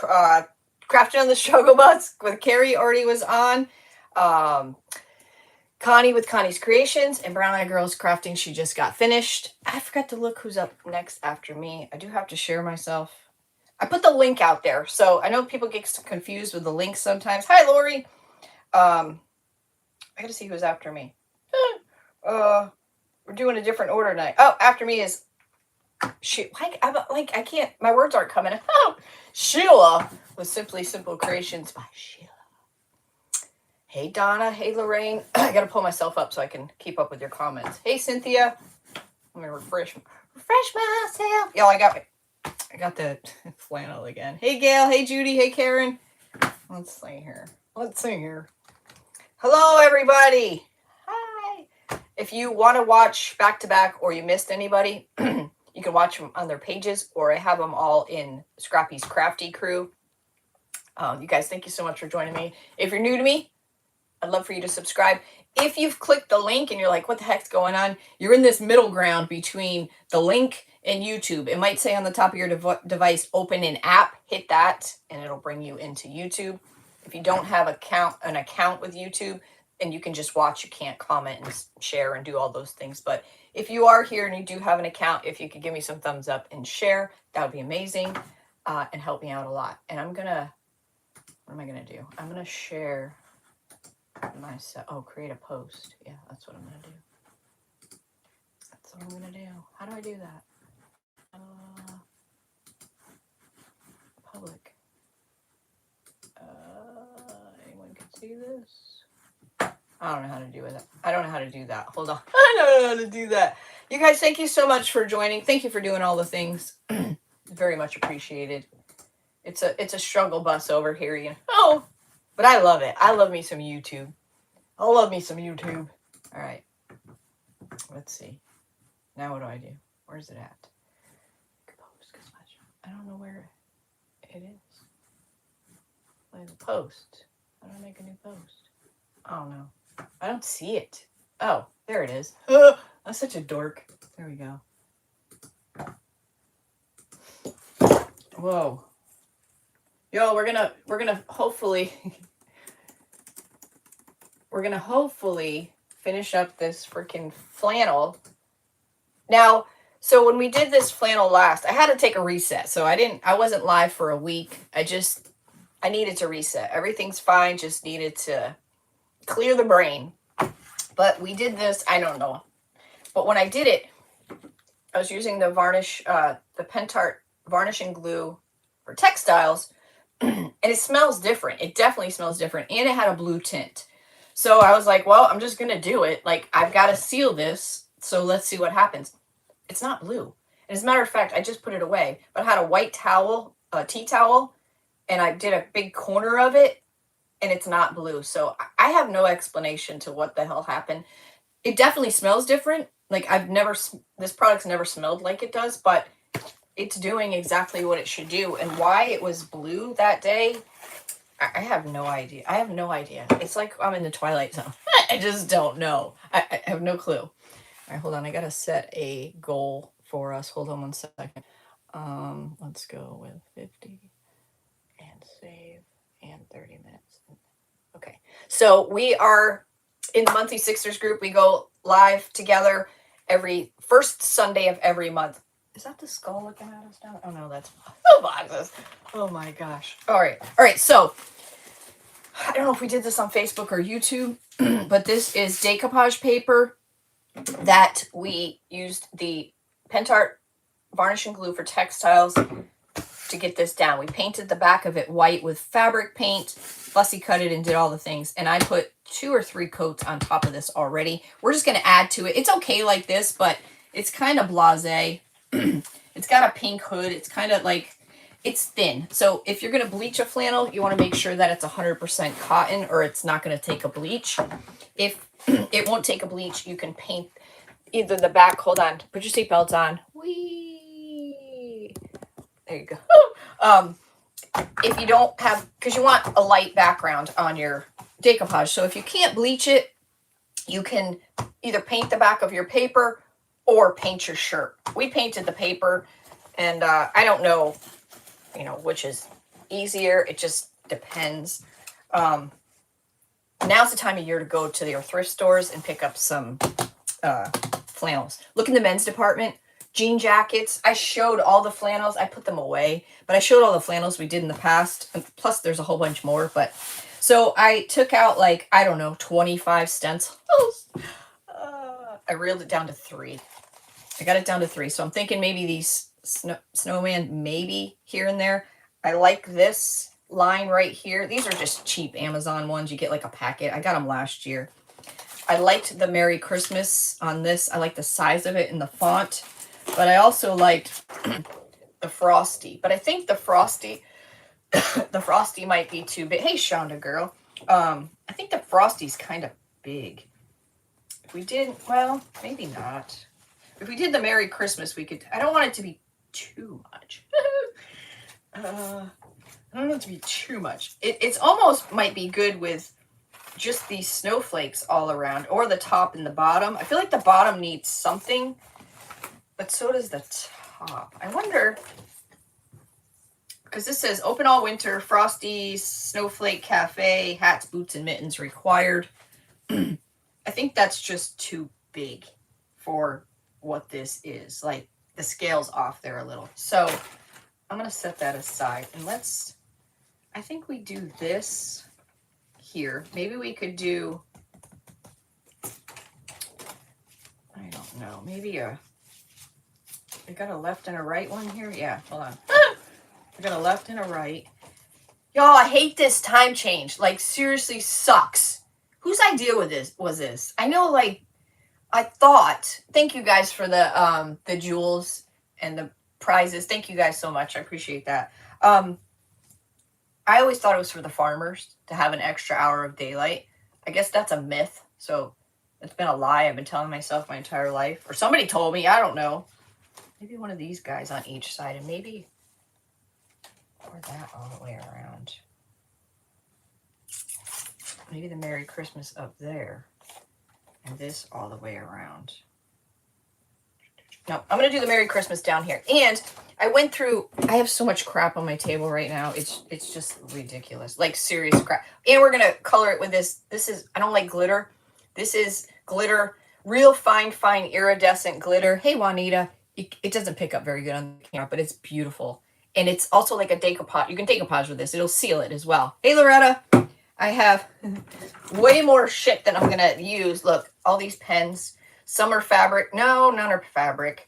Crafting on the Struggle Bus with Carrie already was on. Connie with Connie's Creations and Brown Eye Girls Crafting. She just got finished. I forgot to look who's up next after me. I do have to share myself. I put the link out there, so I know people get confused with the links sometimes. Hi, Lori. I gotta see who's after me. We're doing a different order tonight. Oh, after me is I can't. My words aren't coming. Oh, Sheila with Simply Simple Creations by Sheila. Hey, Donna. Hey, Lorraine. I gotta pull myself up so I can keep up with your comments. Hey, Cynthia. Let me refresh myself. Yo, I got the flannel again. Hey, Gail. Hey, Judy. Hey, Karen. Let's see here. Hello, everybody. Hi. If you want to watch back to back or you missed anybody, you can watch them on their pages, or I have them all in Scrappy's Crafty crew. You guys, thank you so much for joining me. If you're new to me, I'd love for you to subscribe. If you've clicked the link and you're like, what the heck's going on? You're in this middle ground between the link and YouTube. It might say on the top of your device, open an app. Hit that, and it'll bring you into YouTube. If you don't have an account with YouTube, and you can just watch, you can't comment and share and do all those things. But if you are here and you do have an account, if you could give me some thumbs up and share, that would be amazing and help me out a lot. And what am I going to do? I'm going to share myself. Oh, create a post. Yeah, that's what I'm going to do. How do I do that? Public. Anyone can see this? I don't know how to do it. I don't know how to do that. Hold on. I don't know how to do that. You guys, thank you so much for joining. Thank you for doing all the things. Very much appreciated. It's a struggle bus over here, you know. But I love it. I love me some YouTube. All right. Let's see. Now what do I do? Where's it at? I don't know where it is. Play the post. How do I make a new post? I don't know. I don't see it. Oh, there it is. I'm such a dork. There we go. Whoa. Yo, we're gonna hopefully finish up this freaking flannel. Now, so when we did this flannel last, I had to take a reset. So I wasn't live for a week. I needed to reset. Everything's fine, just needed to clear the brain. But we did this, I don't know. But when I did it, I was using the varnish, the Pentart varnishing glue for textiles, and it smells different. It definitely smells different, and it had a blue tint. So I was like, well, I'm just going to do it. Like, I've got to seal this, so let's see what happens. It's not blue. And as a matter of fact, I just put it away, but I had a white towel, a tea towel, and I did a big corner of it, and it's not blue. So I have no explanation to what the hell happened. It definitely smells different. Like, this product's never smelled like it does, but it's doing exactly what it should do. And why it was blue that day, I have no idea. It's like I'm in the Twilight Zone. I just don't know. I have no clue. All right, hold on. I got to set a goal for us. Hold on one second. Let's go with 50 and save and 30 minutes. Okay. So we are in the monthly Sixters group. We go live together every first Sunday of every month. Is that the skull looking at us now? Oh no, that's boxes. Oh my gosh. All right. So I don't know if we did this on Facebook or YouTube, but this is decoupage paper that we used the Pentart varnishing glue for textiles to get this down. We painted the back of it white with fabric paint, fussy cut it, and did all the things. And I put 2 or 3 coats on top of this already. We're just going to add to it. It's okay like this, but it's kind of blasé. It's got a pink hood. It's kind of like, it's thin. So if you're going to bleach a flannel, you want to make sure that it's 100% cotton or it's not going to take a bleach. If it won't take a bleach, you can paint either the back. Hold on. Put your seatbelts on. Whee! There you go. If you don't have, because you want a light background on your decoupage. So if you can't bleach it, you can either paint the back of your paper or paint your shirt. We painted the paper, and I don't know, which is easier. It just depends. Now's the time of year to go to your thrift stores and pick up some flannels. Look in the men's department. Jean jackets. I showed all the flannels. I put them away, but I showed all the flannels we did in the past. And plus, there's a whole bunch more. But so I took out like, I don't know, 25 stencils. I reeled it down to 3. I got it down to 3. So I'm thinking maybe these snowman, maybe here and there. I like this line right here. These are just cheap Amazon ones. You get like a packet. I got them last year. I liked the Merry Christmas on this. I like the size of it and the font. But I also liked the Frosty. But I think the Frosty, the Frosty might be too big. Hey, Shonda girl. I think the Frosty's kind of big. If we did, well, maybe not. If we did the Merry Christmas, we could. I don't want it to be too much. I don't want it to be too much. It's almost might be good with just these snowflakes all around, or the top and the bottom. I feel like the bottom needs something, but so does the top. I wonder, because this says open all winter, Frosty Snowflake Cafe, hats, boots, and mittens required. I think that's just too big for what this is. Like, the scale's off there a little. So I'm going to set that aside. And let's, I think we do this here. Maybe we could do, I don't know, maybe we got a left and a right one here. Yeah, hold on. We got a left and a right. Y'all, I hate this time change. Like, seriously sucks. Whose idea was this? I know, like, I thought, thank you guys for the jewels and the prizes. Thank you guys so much. I appreciate that. I always thought it was for the farmers to have an extra hour of daylight. I guess that's a myth. So it's been a lie I've been telling myself my entire life. Or somebody told me, I don't know. Maybe one of these guys on each side, and maybe pour that all the way around. Maybe the Merry Christmas up there. And this all the way around. No, I'm going to do the Merry Christmas down here. And I went through, I have so much crap on my table right now. It's just ridiculous. Like, serious crap. And we're going to color it with this. This is, I don't like glitter. This is glitter. Real fine iridescent glitter. Hey, Juanita. It doesn't pick up very good on the camera, but it's beautiful. And it's also like a decoupage. You can decoupage with this. It'll seal it as well. Hey, Loretta. I have way more shit than I'm going to use. Look, all these pens. Some are fabric. No, none are fabric.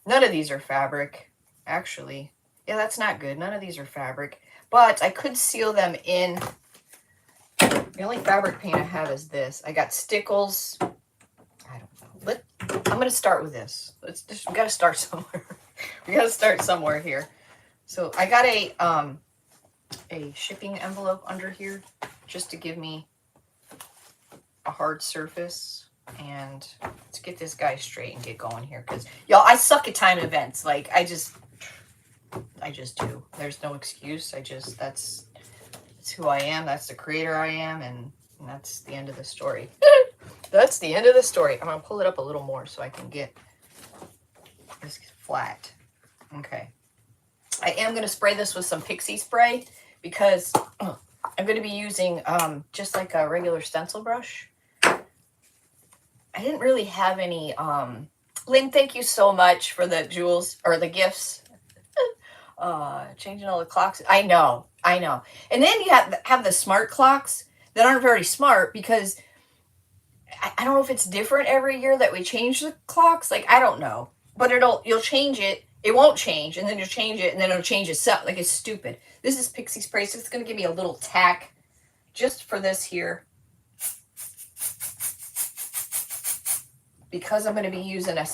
None of these are fabric, actually. Yeah, that's not good. None of these are fabric. But I could seal them in. The only fabric paint I have is this. I got Stickles. I don't know. I'm going to start with this. We got to start somewhere. We got to start somewhere here. So I got a shipping envelope under here just to give me a hard surface. And let's get this guy straight and get going here, because y'all, I suck at time events. Like, I just do. There's no excuse. That's who I am. That's the creator I am, and that's the end of the story. That's the end of the story. I'm gonna pull it up a little more so I can get this flat. Okay. I am gonna spray this with some pixie spray, because I'm gonna be using just like a regular stencil brush. I didn't really have any, Lynn, thank you so much for the jewels, or the gifts. Changing all the clocks. I know. And then you have the smart clocks that aren't very smart, because I don't know if it's different every year that we change the clocks. Like, I don't know. But you'll change it. It won't change, and then you'll change it, and then it'll change itself. Like, it's stupid. This is pixie spray, so it's going to give me a little tack just for this here. Because I'm going to be using a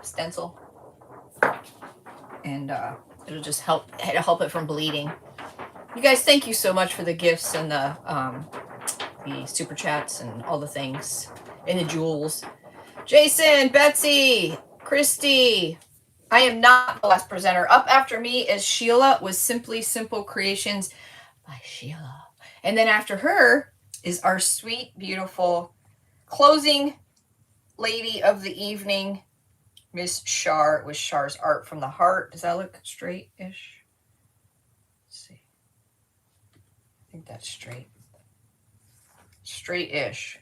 stencil, and it'll just help it from bleeding. You guys, thank you so much for the gifts and the super chats and all the things, and the jewels. Jason, Betsy, Christy. I am not the last presenter. Up after me is Sheila with Simply Simple Creations by Sheila. And then after her is our sweet, beautiful closing lady of the evening, Miss Shar, with Shar's Art from the Heart. Does that look straight-ish? Let's see. that straight. Straight-ish.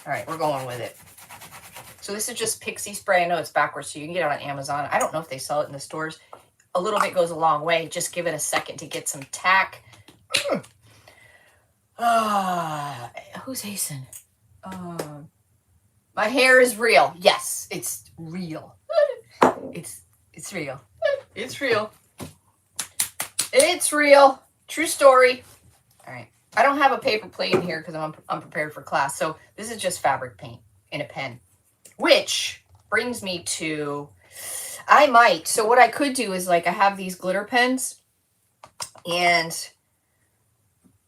All right, we're going with it. So this is just pixie spray. I know it's backwards, so you can get it on Amazon. I don't know if they sell it in the stores. A little bit goes a long way. Just give it a second to get some tack. Who's Hasten? My hair is real. Yes, it's real. It's real. It's real. It's real. True story. All right. I don't have a paper plate in here because I'm unprepared for class. So this is just fabric paint in a pen, which brings me to, so what I could do is like I have these glitter pens and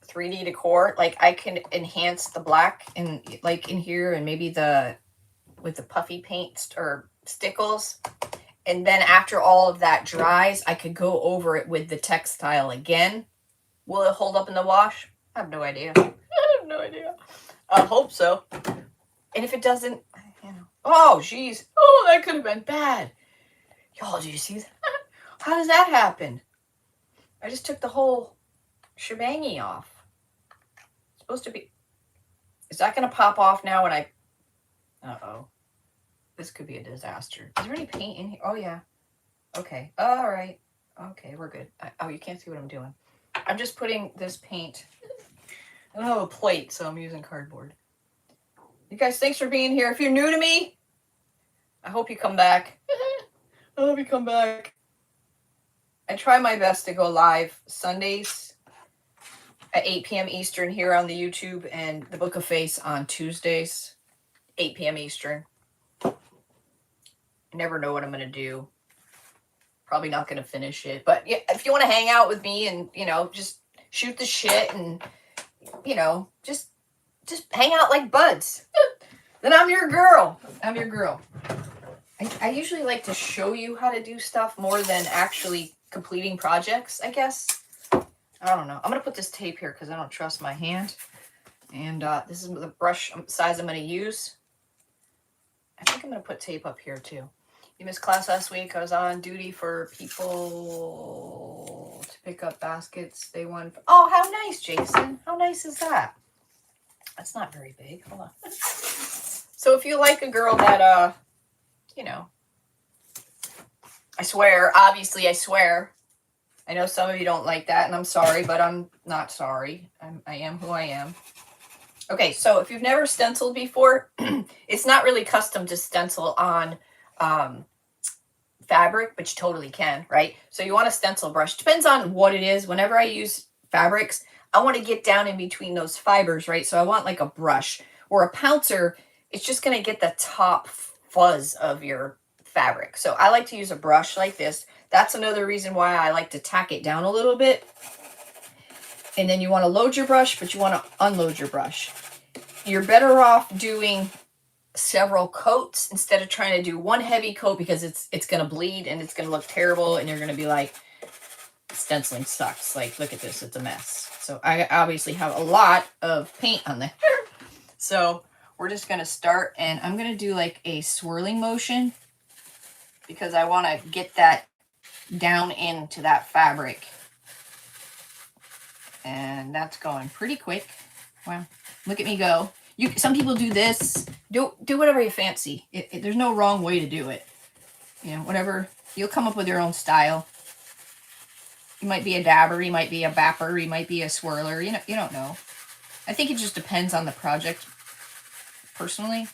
3D decor. Like I can enhance the black and like in here and maybe with the puffy paint or stickles. And then after all of that dries, I could go over it with the textile again. Will it hold up in the wash? I have no idea. I have no idea. I hope so. And if it doesn't, you know. Oh, jeez. Oh, that could have been bad. Y'all, do you see that? How does that happen? I just took the whole shebangy off. It's supposed to be. Is that going to pop off now when I... Uh-oh. This could be a disaster. Is there any paint in here? Oh, yeah. Okay. All right. Okay, we're good. Oh, you can't see what I'm doing. I'm just putting this paint. I don't have a plate, so I'm using cardboard. You guys, thanks for being here. If you're new to me, I hope you come back. I hope you come back. I try my best to go live Sundays at 8 p.m. Eastern here on the YouTube and the Book of Face on Tuesdays, 8 p.m. Eastern. I never know what I'm going to do. Probably not going to finish it. But yeah, if you want to hang out with me and, you know, just shoot the shit and, you know, just hang out like buds, then I'm your girl. I'm your girl. I usually like to show you how to do stuff more than actually completing projects, I guess. I don't know. I'm going to put this tape here because I don't trust my hand. And this is the brush size I'm going to use. I think I'm going to put tape up here too. You missed class last week. I was on duty for people to pick up baskets. They won. Oh, how nice, Jason. How nice is that? That's not very big. Hold on. So if you like a girl that, you know, I swear, obviously I swear. I know some of you don't like that, and I'm sorry, but I'm not sorry. I am who I am. Okay, so if you've never stenciled before, it's not really custom to stencil on fabric, but you totally can, right? So you want a stencil brush. Depends on what it is. Whenever I use fabrics, I want to get down in between those fibers, right? So I want like a brush or a pouncer. It's just going to get the top fuzz of your fabric. So I like to use a brush like this. That's another reason why I like to tack it down a little bit. And then you want to load your brush, but you want to unload your brush. You're better off doing several coats instead of trying to do one heavy coat because it's going to bleed and it's going to look terrible and you're going to be like, stenciling sucks. Like, look at this. It's a mess. So I obviously have a lot of paint on there. So we're just going to start, and I'm going to do like a swirling motion because I want to get that down into that fabric. And that's going pretty quick. Wow. Look at me go. Some people do this. Do whatever you fancy. There's no wrong way to do it. You know, whatever. You'll come up with your own style. You might be a dabber. You might be a bapper. You might be a swirler. You know, you don't know. I think it just depends on the project, personally.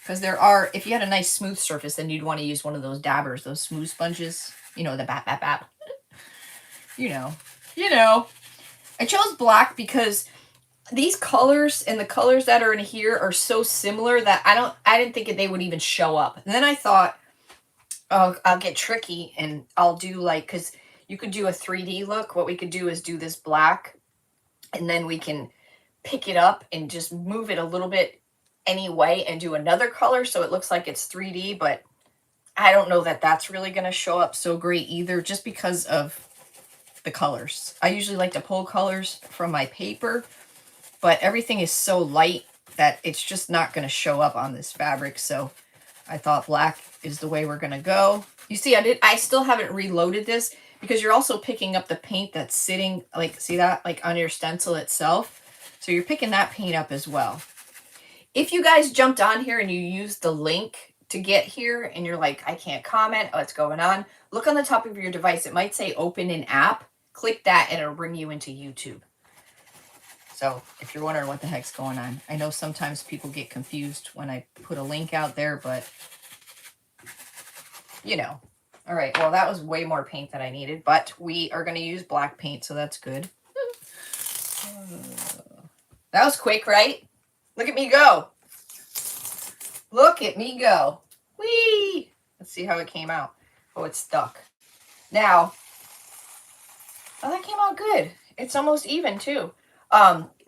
Because there are, if you had a nice smooth surface, then you'd want to use one of those dabbers, those smooth sponges. You know, the bap, bap, bap. You know. I chose black because these colors and the colors that are in here are so similar that I didn't think they would even show up. And then I thought, oh, I'll get tricky and I'll do like, because you could do a 3D look. What we could do is do this black and then we can pick it up and just move it a little bit anyway and do another color so it looks like it's 3D, but I don't know that that's really going to show up so great either just because of the colors. I usually like to pull colors from my paper, but everything is so light that it's just not going to show up on this fabric. So I thought black is the way we're going to go. You see, I still haven't reloaded this because you're also picking up the paint that's sitting, like, see that, like on your stencil itself. So you're picking that paint up as well. If you guys jumped on here and you used the link to get here and you're like, I can't comment, what's going on? Look on the top of your device. It might say open an app. Click that and it'll bring you into YouTube. So if you're wondering what the heck's going on, I know sometimes people get confused when I put a link out there, but you know. All right, well, that was way more paint than I needed, but we are going to use black paint, so that's good. That was quick, right? Look at me go. Look at me go. Whee! Let's see how it came out. Oh, it's stuck. Now, oh, that came out good. It's almost even, too.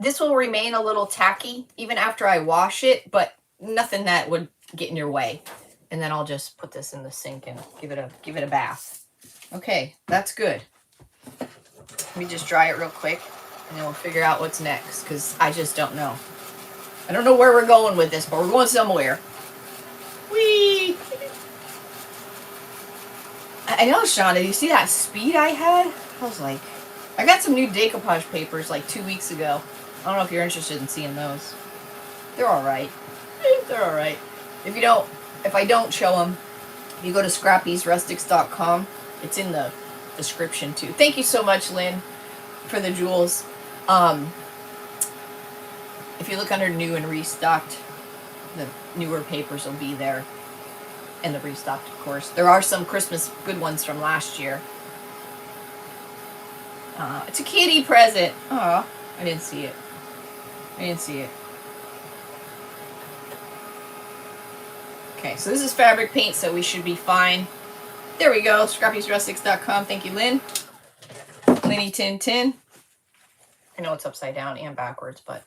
This will remain a little tacky even after I wash it, but nothing that would get in your way. And then I'll just put this in the sink and give it a bath. Okay, that's good. Let me just dry it real quick, and then we'll figure out what's next, because I just don't know. I don't know where we're going with this, but we're going somewhere. Whee! I know, Shauna, did you see that speed I had? I was like, I got some new decoupage papers like 2 weeks ago. I don't know if you're interested in seeing those. They're all right. They're all right. If I don't show them, you go to scrappysrustics.com. It's in the description too. Thank you so much, Lynn, for the jewels. If you look under new and restocked, the newer papers will be there. And the restocked, of course. There are some Christmas good ones from last year. It's a kitty present. Aw, I didn't see it. Okay, so this is fabric paint, so we should be fine. There we go, scrappysrustics.com. Thank you, Lynn. Linny Tin Tin. I know it's upside down and backwards, but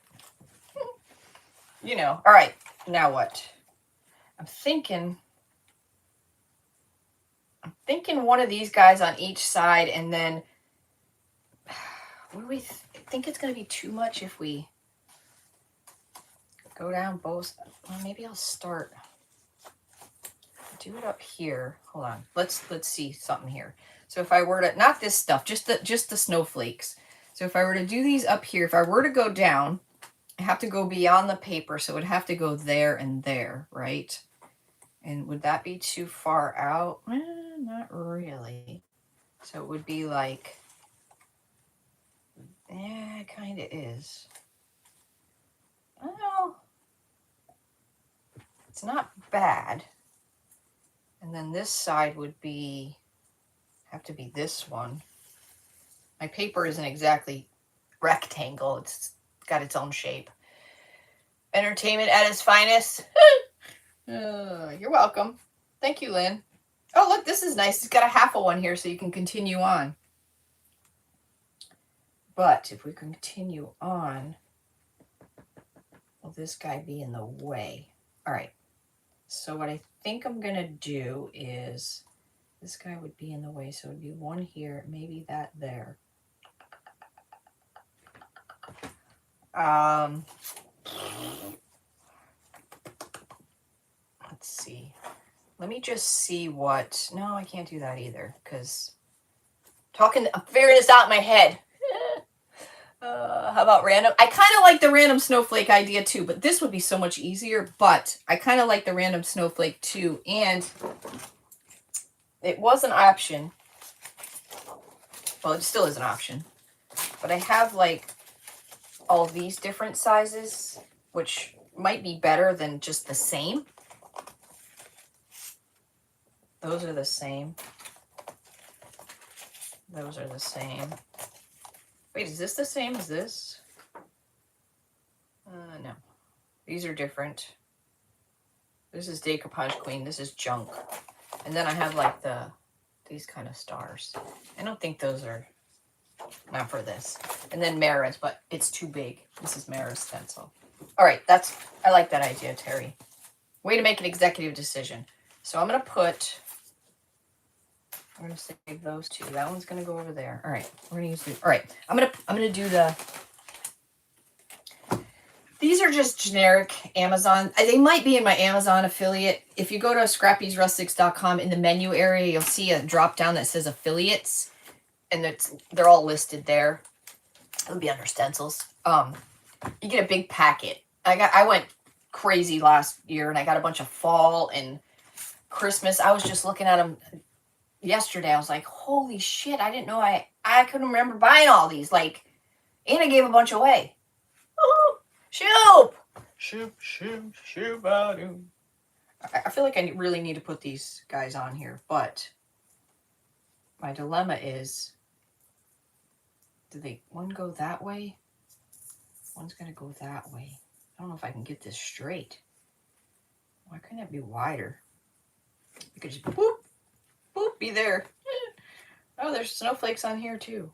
you know. All right, now what? I'm thinking one of these guys on each side, and then what do we think it's going to be too much if we go down both? Well, maybe I'll start. Do it up here. Hold on. Let's see something here. So if I were to, not this stuff, just the snowflakes. So if I were to do these up here, if I were to go down, I have to go beyond the paper, so it would have to go there and there, right? And would that be too far out? Not really. So it would be like, yeah, it kind of is. Well, it's not bad. And then this side would have to be this one. My paper isn't exactly rectangle. It's got its own shape. Entertainment at its finest. You're welcome. Thank you, Lynn. Oh, look, this is nice. It's got a half of one here so you can continue on. But if we continue on, will this guy be in the way? All right. So what I think I'm going to do is, this guy would be in the way, so it would be one here, maybe that there. Let's see. Let me just see what, no, I can't do that either, because I'm figuring this out in my head. How about random? I kind of like the random snowflake idea too, but this would be so much easier. But I kind of like the random snowflake too. And it was an option. Well, it still is an option. But I have like all these different sizes, which might be better than just the same. Those are the same. Those are the same. Wait, is this the same as this? No. These are different. This is Decoupage Queen. This is Junk. And then I have like these kind of stars. I don't think those are, not for this. And then Mara's, but it's too big. This is Mara's stencil. All right, I like that idea, Terry. Way to make an executive decision. So I'm going to save those two. That one's going to go over there. All right, we're going to use these. All right, I'm going to do these are just generic Amazon. They might be in my Amazon affiliate. If you go to scrappysrustics.com, in the menu area, you'll see a drop down that says affiliates. and they're all listed there. It'll be under stencils. You get a big packet. I went crazy last year, and I got a bunch of fall and Christmas. I was just looking at them yesterday. I was like, holy shit, I didn't know I couldn't remember buying all these. Like, and I gave a bunch away. Shoop! Shoop, shoop, shoop, I feel like I really need to put these guys on here, but my dilemma is, do one go that way? One's gonna go that way. I don't know if I can get this straight. Why couldn't it be wider? You could just boop, boop, be there. Oh, there's snowflakes on here too.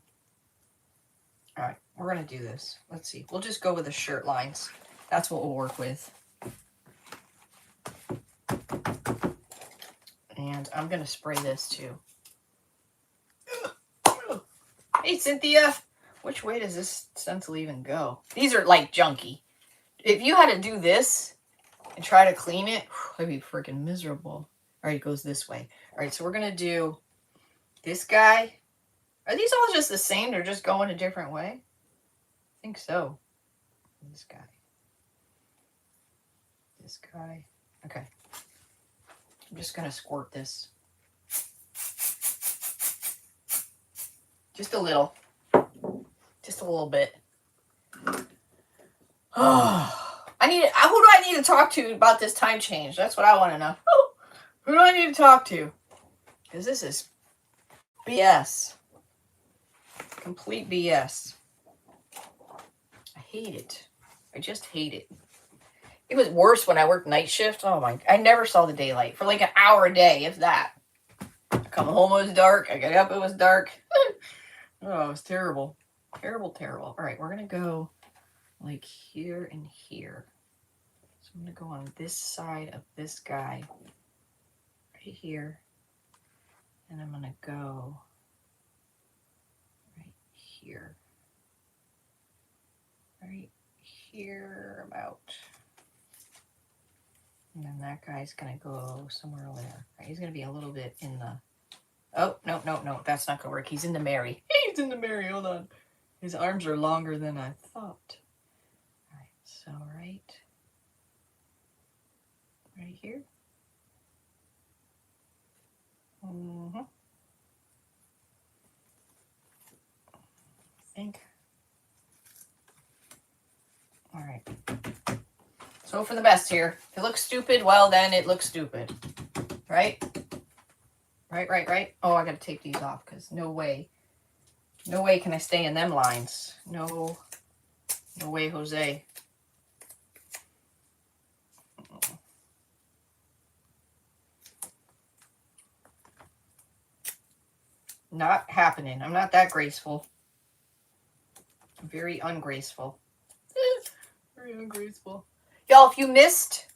All right, we're gonna do this. Let's see. We'll just go with the shirt lines. That's what we'll work with. And I'm gonna spray this too. Hey, Cynthia. Which way does this stencil even go? These are like junky. If you had to do this and try to clean it, that'd be freaking miserable. All right, it goes this way. All right, so we're going to do this guy. Are these all just the same? They're just going a different way? I think so. This guy. This guy. Okay. I'm just going to squirt this. Just a little. Just a little bit. Oh, who do I need to talk to about this time change? That's what I want to know. Who do I need to talk to? Because this is BS. Complete BS. I hate it. I just hate it. It was worse when I worked night shift. Oh my, I never saw the daylight for like an hour a day, if that. I come home, it was dark. I got up, it was dark. Oh, it was terrible. Terrible, terrible. All right, we're going to go like here and here. So I'm going to go on this side of this guy right here. And I'm going to go right here. Right here about. And then that guy's going to go somewhere over there. Right, he's going to be a little bit in the. Oh, no, no, no. That's not going to work. He's in the Mary. He's in the Mary. Hold on. His arms are longer than I thought. All right, so right here. I think. All right. So for the best here. If it looks stupid, well, then it looks stupid. Right? Right. Oh, I got to take these off because no way. No way can I stay in them lines. No way, Jose. Not happening. I'm not that graceful. I'm very ungraceful. Very ungraceful. Y'all, if you missed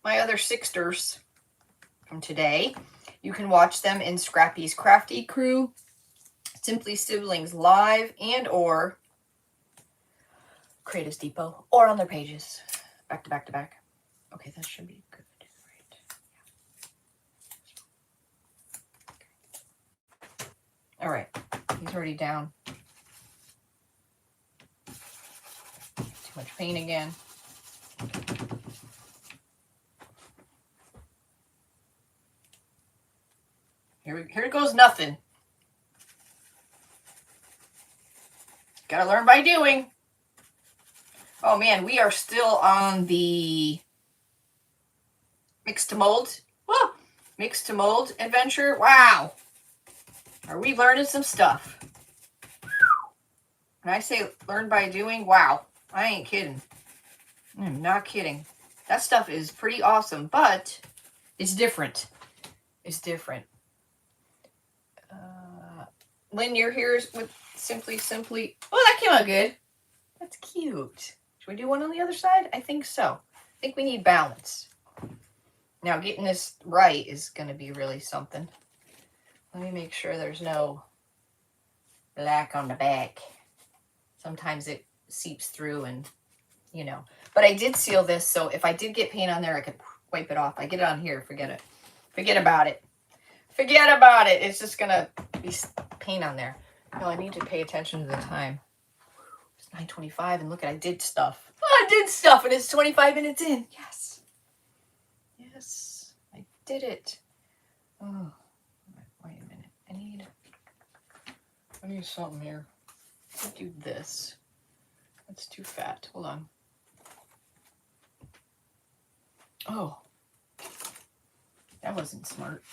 my other Sixters from today, you can watch them in Scrappy's Crafty Crew, Simply Siblings Live, and or Creatives Depot, or on their pages, back to back to back. Okay, that should be good, right? Yeah. All right, he's already down. Too much paint again. Here goes nothing. Gotta learn by doing. Oh man, we are still on the mix to mold. Whoa! Mix to mold adventure. Wow. Are we learning some stuff? When I say learn by doing, wow. I ain't kidding. I'm not kidding. That stuff is pretty awesome, but it's different. It's different. Lynn, you're here with Simply. Oh, that came out good. That's cute. Should we do one on the other side? I think so. I think we need balance. Now, getting this right is going to be really something. Let me make sure there's no black on the back. Sometimes it seeps through and, you know. But I did seal this, so if I did get paint on there, I could wipe it off. I get it on here. Forget it. Forget about it. Forget about it. It's just gonna be paint on there. No, I need to pay attention to the time. It's 9:25 and look at, I did stuff. I did stuff and it's 25 minutes in. Yes. Yes, I did it. Oh, wait a minute. I need something here. Let's do this. That's too fat. Hold on. Oh, that wasn't smart.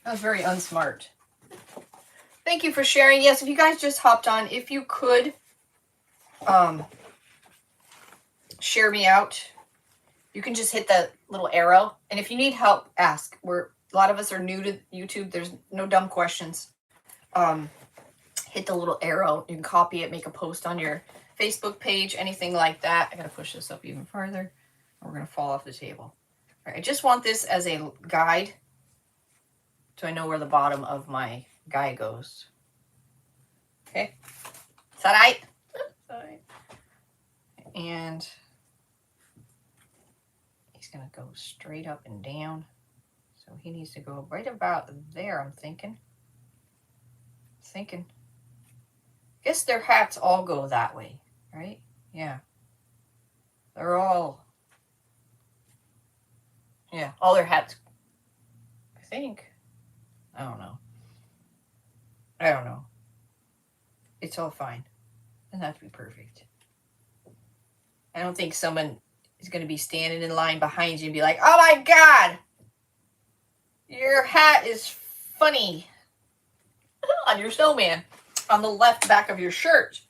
That was very unsmart. Thank you for sharing. Yes, if you guys just hopped on, if you could share me out, you can just hit the little arrow. And if you need help, ask. A lot of us are new to YouTube. There's no dumb questions. Hit the little arrow. You can copy it, make a post on your Facebook page, anything like that. I gotta push this up even farther. We're gonna fall off the table. All right, I just want this as a guide so I know where the bottom of my guy goes. Okay, is that right? All right. And he's gonna go straight up and down. So he needs to go right about there, I'm thinking. Guess their hats all go that way, right? Yeah. They're all, yeah, all their hats, I think. I don't know. It's all fine. Doesn't have to be perfect. I don't think someone is going to be standing in line behind you and be like, oh my God, your hat is funny on your snowman on the left back of your shirt.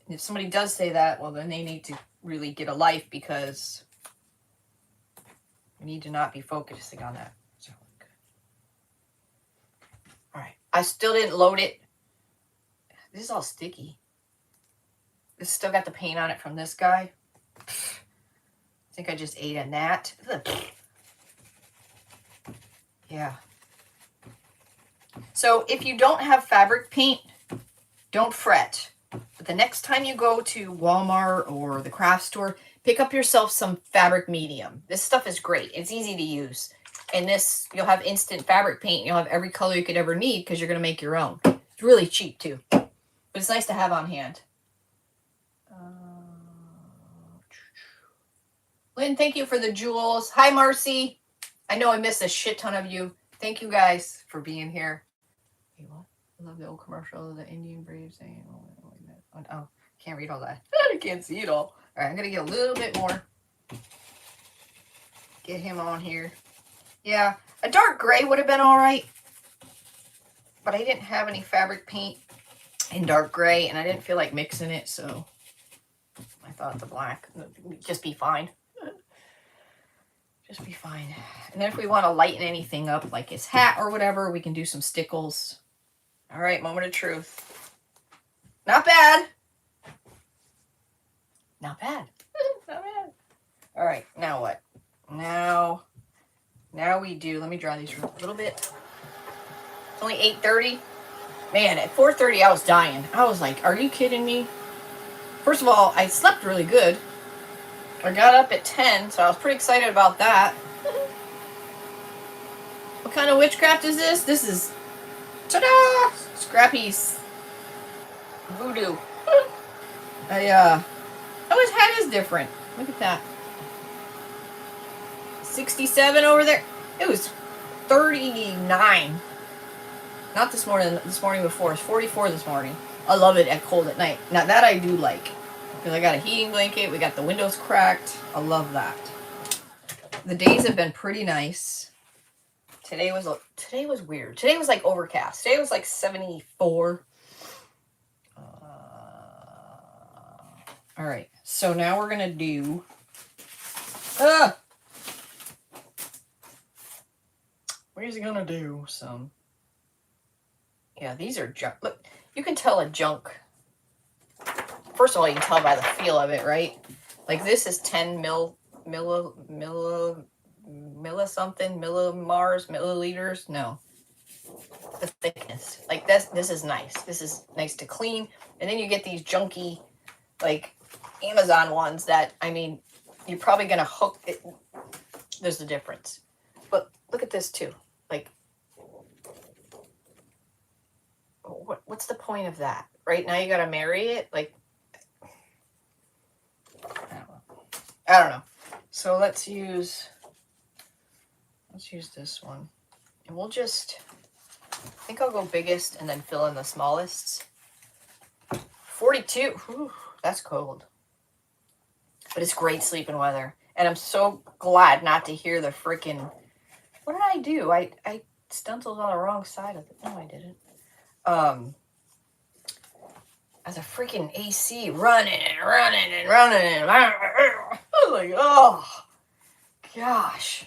And if somebody does say that, well, then they need to really get a life, because we need to not be focusing on that. So, all right. I still didn't load it. This is all sticky. This still got the paint on it from this guy. I think I just ate a gnat. Yeah. So if you don't have fabric paint, don't fret. But the next time you go to Walmart or the craft store, pick up yourself some fabric medium. This stuff is great. It's easy to use. And this, you'll have instant fabric paint. You'll have every color you could ever need because you're going to make your own. It's really cheap too. But it's nice to have on hand. Lynn, thank you for the jewels. Hi, Marcy. I know I missed a shit ton of you. Thank you guys for being here. Hey, what? I love the old commercial of the Indian Brave saying, oh, can't read all that. I can't see it all. All right, I'm going to get a little bit more. Get him on here. Yeah, a dark gray would have been all right. But I didn't have any fabric paint in dark gray, and I didn't feel like mixing it, so I thought the black would just be fine. Just be fine. And then if we want to lighten anything up, like his hat or whatever, we can do some stickles. All right, moment of truth. Not bad. Not bad. Not bad. All right, now what? Now we do, let me dry these a little bit. It's only 8:30. Man, at 4:30 I was dying. I was like, are you kidding me? First of all, I slept really good. I got up at 10, so I was pretty excited about that. What kind of witchcraft is this? This is, ta-da! Scrappy's voodoo. Oh, his hat is different. Look at that. 67 over there. It was 39. Not this morning. This morning before. It's 44 this morning. I love it at cold at night. Now that I do like. Because I got a heating blanket. We got the windows cracked. I love that. The days have been pretty nice. Today was weird. Today was like overcast. Today was like 74. All right. So now we're going to do... We're going to do some... Yeah, these are junk. Look, you can tell a junk... First of all, you can tell by the feel of it, right? Like this is 10 millimars, milliliters. No, the thickness. Like this is nice. This is nice to clean. And then you get these junky, like Amazon ones that, I mean, you're probably gonna hook it. There's a difference. But look at this too. Like what's the point of that? Right now you got to marry it. Like, I don't know. So let's use this one. And we'll just, I think I'll go biggest and then fill in the smallest. 42. Whew, that's cold. But it's great sleeping weather. And I'm so glad not to hear the freaking, what did I do? I stenciled on the wrong side of it. No, I didn't. As a freaking AC running and running and running and I was like, oh gosh.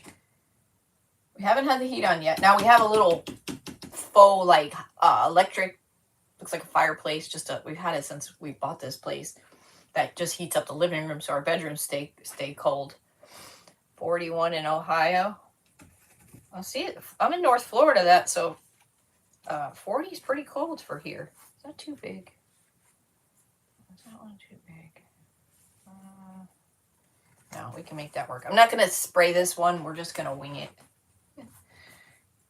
We haven't had the heat on yet. Now we have a little faux like electric, looks like a fireplace. We've had it since we bought this place. That just heats up the living room so our bedrooms stay cold. 41 in Ohio. I'll see it. I'm in North Florida, so 40 is pretty cold for here. Is that too big? Is that one too big? No, we can make that work. I'm not going to spray this one. We're just going to wing it.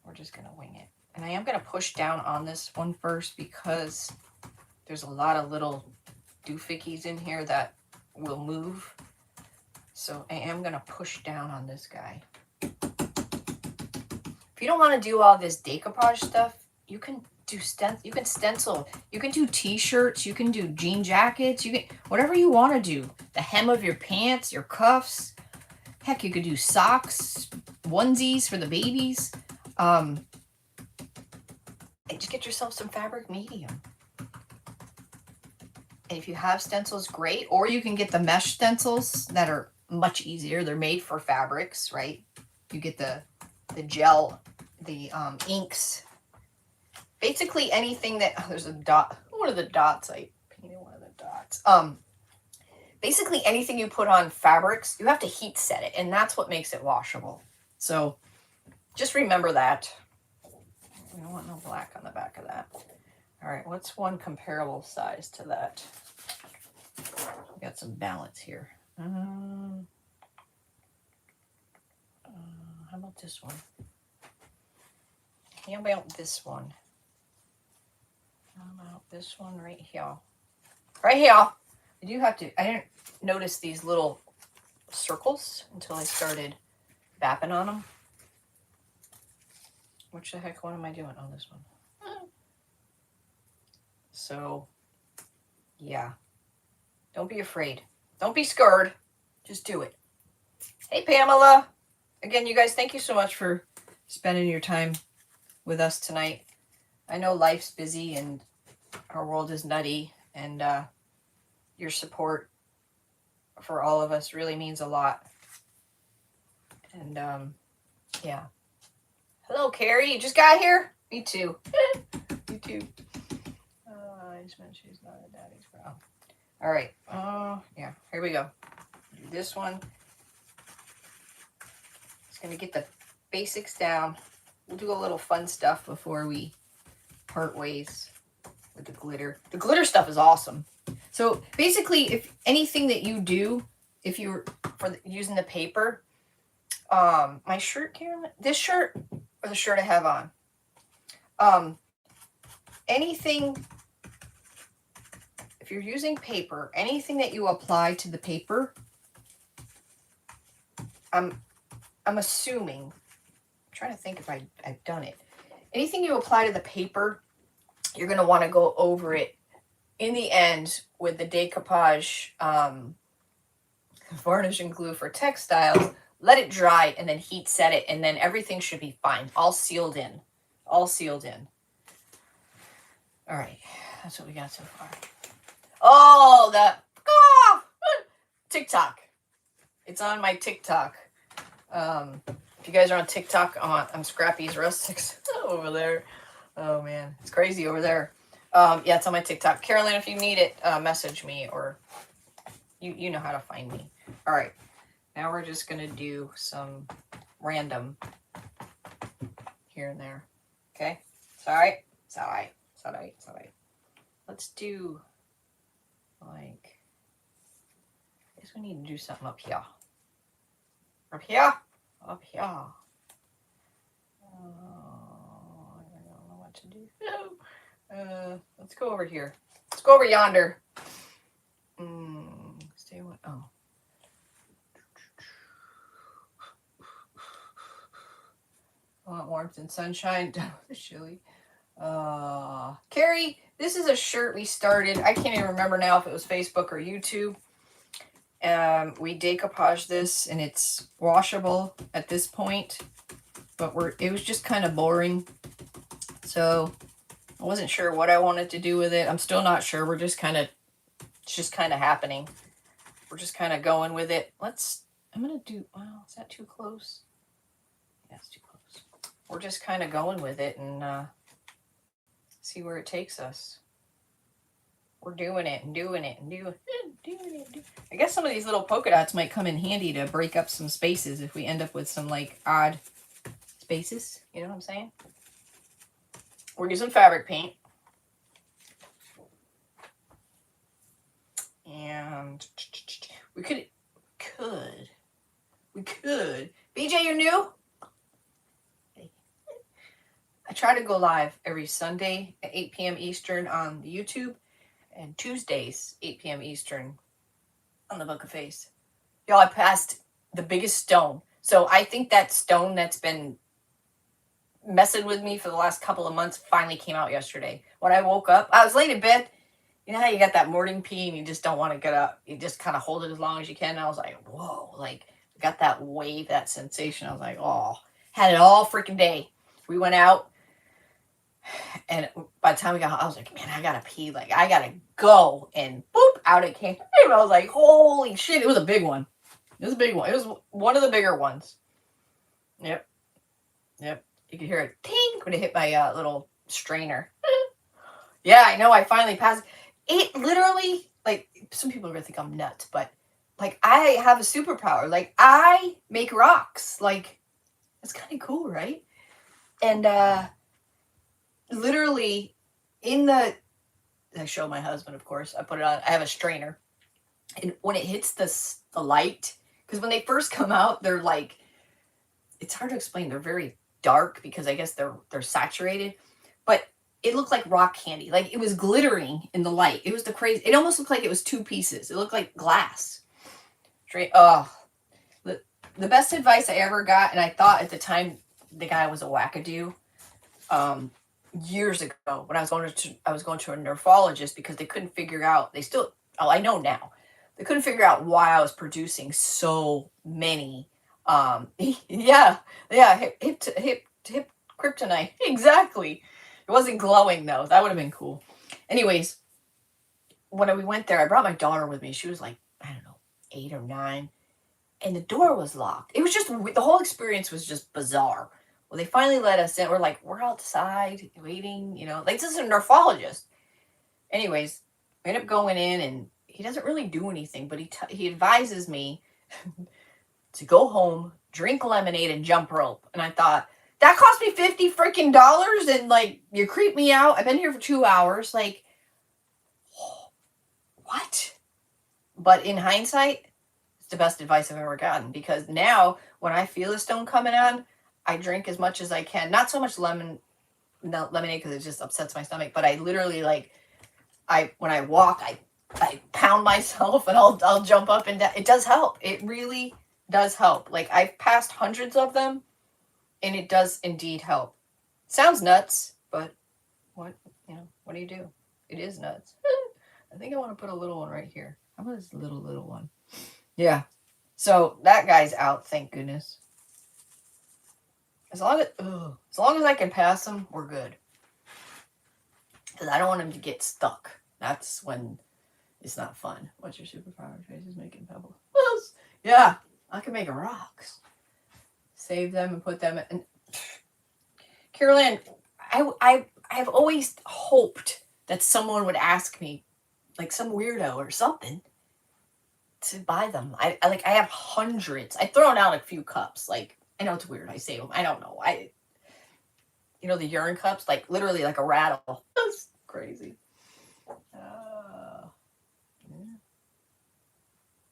We're just going to wing it. And I am going to push down on this one first because there's a lot of little doofickies in here that will move. So I am going to push down on this guy. If you don't want to do all this decoupage stuff, you can do stencil. You can do t-shirts. You can do jean jackets. You can whatever you want to do. The hem of your pants, your cuffs. Heck, you could do socks, onesies for the babies. And just get yourself some fabric medium. And if you have stencils, great. Or you can get the mesh stencils that are much easier. They're made for fabrics, right? You get the gel, the inks. Basically anything that, there's a dot, one of the dots, I painted one of the dots. Basically anything you put on fabrics, you have to heat set it, and that's what makes it washable. So just remember that. We don't want no black on the back of that. All right, what's one comparable size to that? We got some balance here. How about this one? How about this one? How about this one right here? Right here. I didn't notice these little circles until I started bapping on them. Which the heck, what am I doing on this one? So, yeah. Don't be afraid. Don't be scared. Just do it. Hey, Pamela. Again, you guys, thank you so much for spending your time with us tonight. I know life's busy and our world is nutty, and your support for all of us really means a lot. And, yeah. Hello, Carrie. You just got here? Me too. Me too. I just meant she's not a daddy's girl. All right. Yeah. Here we go. Do this one. Just gonna get the basics down. We'll do a little fun stuff before we part ways with the glitter. The glitter stuff is awesome. So basically, if anything that you do, if you're using the paper, my shirt, this shirt or the shirt I have on, anything. If you're using paper, anything that you apply to the paper, I'm assuming, I'm trying to think if I've done it. Anything you apply to the paper, you're going to want to go over it in the end with the decoupage varnish and glue for textiles. Let it dry and then heat set it, and then everything should be fine. All sealed in. All sealed in. All right. That's what we got so far. Oh, TikTok. It's on my TikTok. If you guys are on TikTok, I'm Scrappy's Rustics over there. Oh man, it's crazy over there. Yeah, it's on my TikTok. Carolyn, if you need it, message me, or you know how to find me. All right, now we're just gonna do some random here and there. Okay, it's all right. It's all right. It's all right. It's all right. Let's do. Like, I guess we need to do something up here. Up here? Up here. Oh, I don't know what to do. Let's go over here. Let's go over yonder. Stay away. Oh. I want warmth and sunshine. The chilly. Carrie, this is a shirt we started. I can't even remember now if it was Facebook or YouTube. We decoupage this, and it's washable at this point, but it was just kind of boring, so I wasn't sure what I wanted to do with it. I'm still not sure. It's just kind of happening. We're just kind of going with it. I'm gonna do. Wow, is that too close? Yeah, it's too close. We're just kind of going with it and see where it takes us. We're doing it and doing it and doing it. I guess some of these little polka dots might come in handy to break up some spaces if we end up with some like odd spaces. You know what I'm saying? We're using fabric paint. And we could. BJ, you're new? I try to go live every Sunday at 8 p.m. Eastern on the YouTube, and Tuesdays, 8 p.m. Eastern on the Book of Face. Y'all, I passed the biggest stone. So I think that stone that's been messing with me for the last couple of months finally came out yesterday. When I woke up, I was late in bed. You know how you got that morning pee and you just don't want to get up? You just kind of hold it as long as you can. And I was like, whoa, like, got that wave, that sensation. I was like, oh, had it all freaking day. We went out. And by the time we got home, I was like, man, I gotta pee. Like, I gotta go. And boop, out it came. And I was like, holy shit. It was a big one. It was a big one. It was one of the bigger ones. Yep. You could hear it tink when it hit my little strainer. Yeah, I know. I finally passed. It literally, like, some people are gonna think I'm nuts, but like, I have a superpower. Like, I make rocks. Like, it's kind of cool, right? And literally I show my husband, of course. I put it on. I have a strainer, and when it hits the light, because when they first come out, they're like, it's hard to explain. They're very dark because I guess they're saturated, but it looked like rock candy. Like, it was glittering in the light. It was it almost looked like it was two pieces. It looked like glass. Straight. Oh, the best advice I ever got, and I thought at the time the guy was a wackadoo. Years ago, when I was going to a nephrologist because they couldn't figure out. I know now. They couldn't figure out why I was producing so many. Hip kryptonite. Exactly. It wasn't glowing though. That would have been cool. Anyways, when we went there, I brought my daughter with me. She was like, I don't know, 8 or 9, and the door was locked. It was just the whole experience was just bizarre. Well, they finally let us in. We're outside waiting, like, this is a nephrologist. Anyways, we end up going in, and he doesn't really do anything, but he advises me to go home, drink lemonade, and jump rope. And I thought, that cost me $50 freaking dollars, and like, you creep me out. I've been here for 2 hours. Like, what? But in hindsight, it's the best advice I've ever gotten, because now when I feel a stone coming on, I drink as much as I can. Not so much lemonade because it just upsets my stomach, but I literally, like, when I walk, I pound myself, and I'll jump up and down. It does help. It really does help. Like, I've passed hundreds of them, and it does indeed help. Sounds nuts, but what do you do? It is nuts. I think I want to put a little one right here. How about this little one? Yeah. So that guy's out, thank goodness. As long as I can pass him, we're good. Because I don't want him to get stuck. That's when it's not fun. What's your superpower? Tracy's making pebbles. Yeah, I can make rocks. Save them and put them in. Carolyn, I've always hoped that someone would ask me, like some weirdo or something, to buy them. I have hundreds. I've thrown out a few cups. Like, I know it's weird. I say them. I don't know. The urine cups, like literally like a rattle. That's crazy.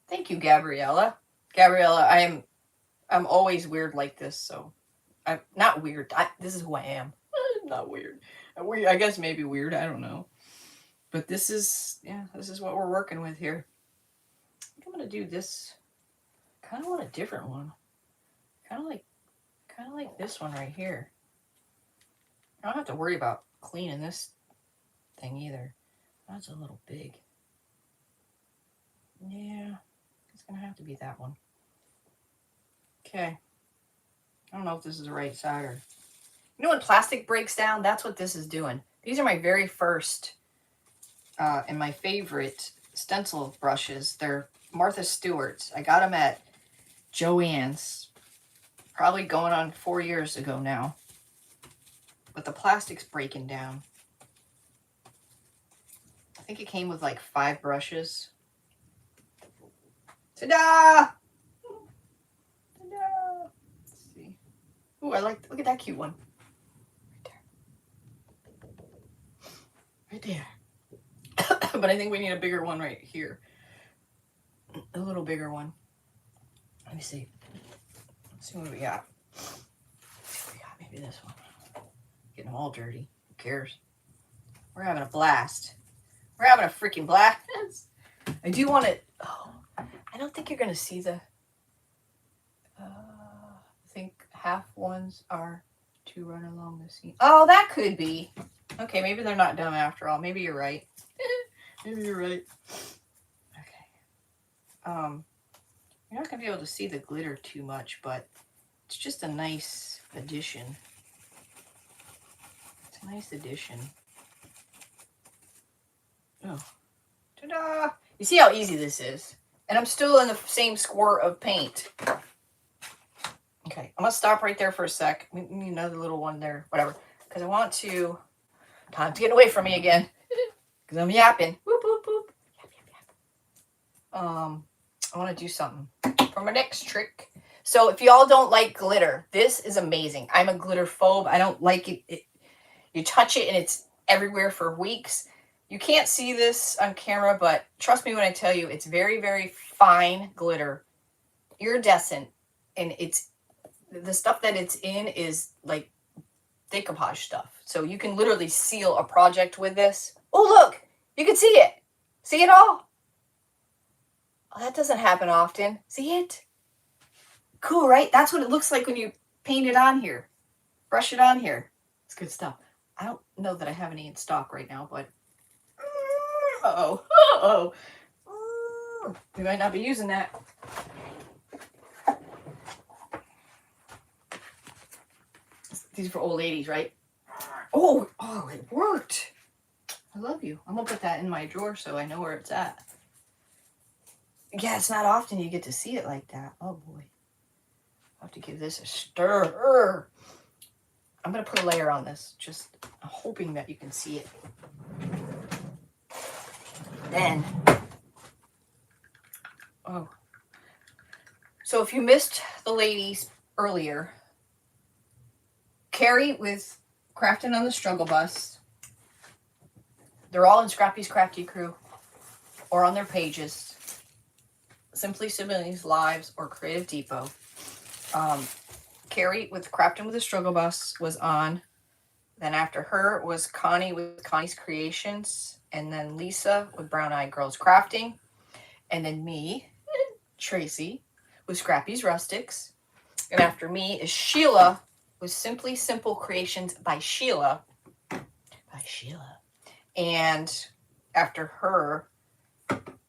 Thank you, Gabriella. I'm always weird like this, so I'm not weird. This is who I am. I'm not weird. I guess maybe weird. I don't know. But this is, yeah, this is what we're working with here. I think I'm going to do this. Kind of want a different one. Kind of like this one right here. I don't have to worry about cleaning this thing either. That's a little big. Yeah, it's going to have to be that one. Okay. I don't know if this is the right side or... You know when plastic breaks down? That's what this is doing. These are my very first and my favorite stencil brushes. They're Martha Stewart's. I got them at Joann's. Probably going on 4 years ago now. But the plastic's breaking down. I think it came with like 5 brushes. Ta-da! Ta-da! Let's see. Ooh, look at that cute one. Right there. But I think we need a bigger one right here. A little bigger one. Let me see. Let's see what we got. We got maybe this one. Getting them all dirty. Who cares? We're having a blast. We're having a freaking blast. I do want it. Oh, I don't think you're going to see the... I think half ones are to run along the seam. Oh, that could be. Okay, maybe they're not dumb after all. Maybe you're right. Maybe you're right. Okay. You're not going to be able to see the glitter too much, but it's just a nice addition. It's a nice addition. Oh. Ta-da! You see how easy this is? And I'm still in the same squirt of paint. Okay, I'm going to stop right there for a sec. We need another little one there. Whatever. Because I want to... Time to get away from me again. Because I'm yapping. Whoop, whoop, whoop. Yap, yap, yap. I want to do something for my next trick. So if y'all don't like glitter, this is amazing. I'm a glitter phobe. I don't like it. You touch it and it's everywhere for weeks. You can't see this on camera, but trust me when I tell you, it's very, very fine glitter. Iridescent. And it's the stuff that it's in is like decoupage stuff. So you can literally seal a project with this. Oh, look, you can see it. See it all? Oh, that doesn't happen often. See it? Cool, right? That's what it looks like when you paint it on here. Brush it on here. It's good stuff. I don't know that I have any in stock right now, but uh-oh. Uh-oh. We might not be using that. These are for old ladies, right? Oh, it worked. I love you. I'm going to put that in my drawer so I know where it's at. Yeah, it's not often you get to see it like that. Oh, boy. I'll have to give this a stir. I'm going to put a layer on this, just hoping that you can see it. Then, oh. So if you missed the ladies earlier, Carrie with Crafting on the Struggle Bus. They're all in Scrappy's Crafty Crew or on their pages. Simply Siblings Lives or Creative Depot. Carrie with Crafting with the Struggle Bus was on. Then after her was Connie with Connie's Creations. And then Lisa with Brown Eyed Girls Crafting. And then me, Tracy, with Scrappy's Rustics. And after me is Sheila with Simply Simple Creations by Sheila. And after her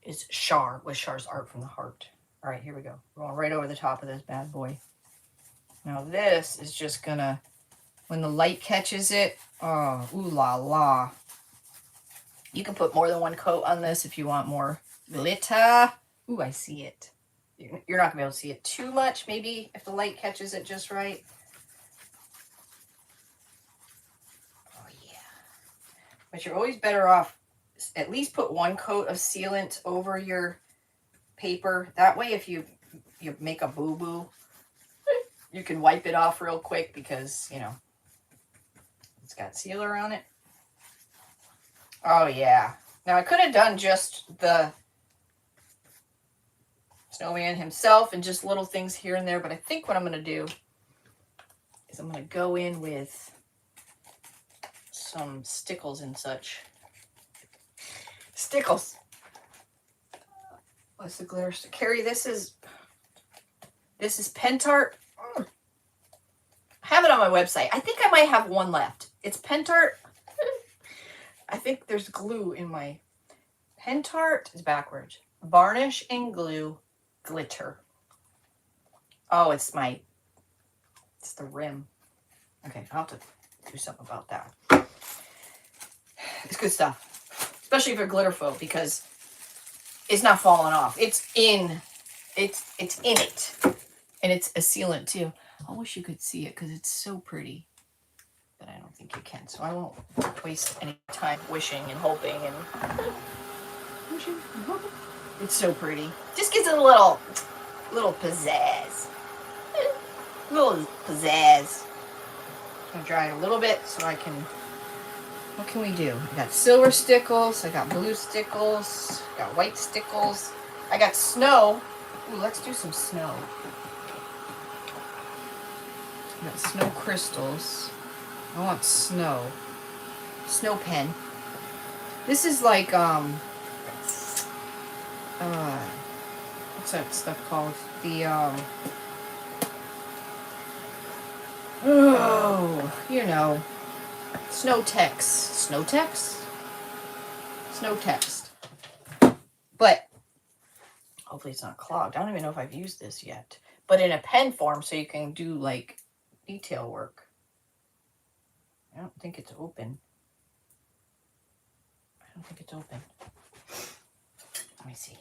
is Char with Char's Art from the Heart. All right, here we go. We're going right over the top of this bad boy. Now this is just gonna, when the light catches it, oh, ooh la la. You can put more than one coat on this if you want more glitter. Ooh, I see it. You're not gonna be able to see it too much, maybe if the light catches it just right. Oh yeah. But you're always better off, at least put one coat of sealant over your paper. That way if you make a boo-boo, you can wipe it off real quick because, you know, it's got sealer on it. Oh, yeah. Now, I could have done just the snowman himself and just little things here and there, but I think what I'm going to do is I'm going to go in with some stickles and such. Stickles. What's the glitter? Carrie, this is Pentart. I have it on my website. I think I might have one left. It's Pentart. I think there's glue in my Pentart. Is backwards. Varnish and glue glitter. Oh, it's the rim. Okay, I'll have to do something about that. It's good stuff, especially for glitter foam, because it's not falling off. It's in it, and it's a sealant too. I wish you could see it because it's so pretty, but I don't think you can. So I won't waste any time wishing and hoping and wishing and hoping. It's so pretty. Just gives it a little pizzazz. Little pizzazz. I'm gonna dry it a little bit so I can. What can we do? I got silver stickles. I got blue stickles. I got white stickles. I got snow. Ooh, let's do some snow. I got snow crystals. I want snow. Snow pen. This is like what's that stuff called? The oh, you know, snow text. Snow text? Snow text. But hopefully it's not clogged. I don't even know if I've used this yet. But in a pen form, so you can do like detail work. I don't think it's open. Let me see.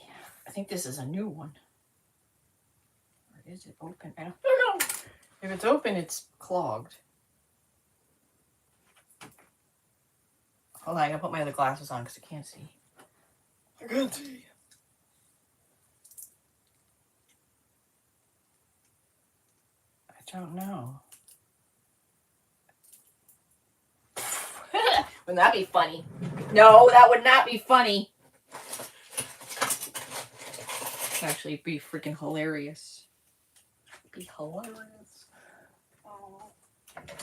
I think this is a new one. Or is it open? I don't know. If it's open, it's clogged. Hold on, I gotta put my other glasses on because I can't see. I can't see. I don't know. Wouldn't that be funny? No, that would not be funny. It'd actually be freaking hilarious. Be hilarious.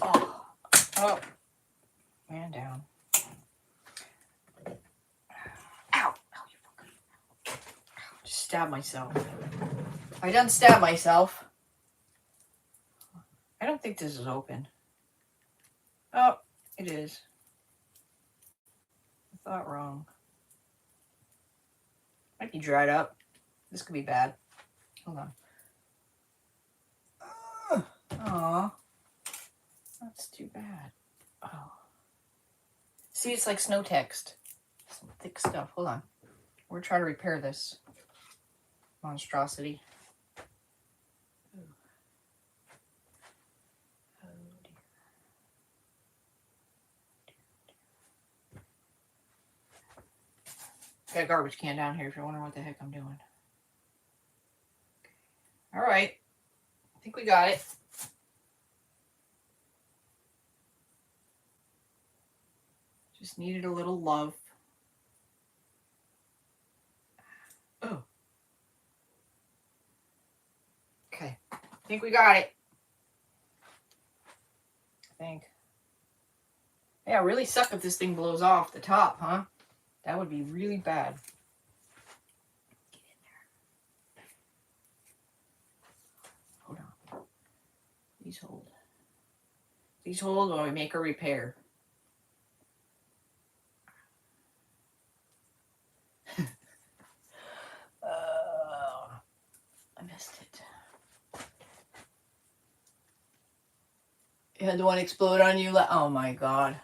Oh. Man down. Ow. You fucker. Just stabbed myself. I done stabbed myself. I don't think this is open. Oh, it is. I thought wrong. Might be dried up. This could be bad. Hold on. Aw. That's too bad. Oh. See, it's like snow text. Some thick stuff. Hold on. We're trying to repair this monstrosity. Oh dear. Got a garbage can down here if you're wondering what the heck I'm doing. Okay. All right. I think we got it. Just needed a little love. Oh. Okay. I think we got it. I think. Yeah, really suck if this thing blows off the top, huh? That would be really bad. Get in there. Hold on. These hold. These hold while we make a repair. I missed it. You had the one explode on you? Oh my god.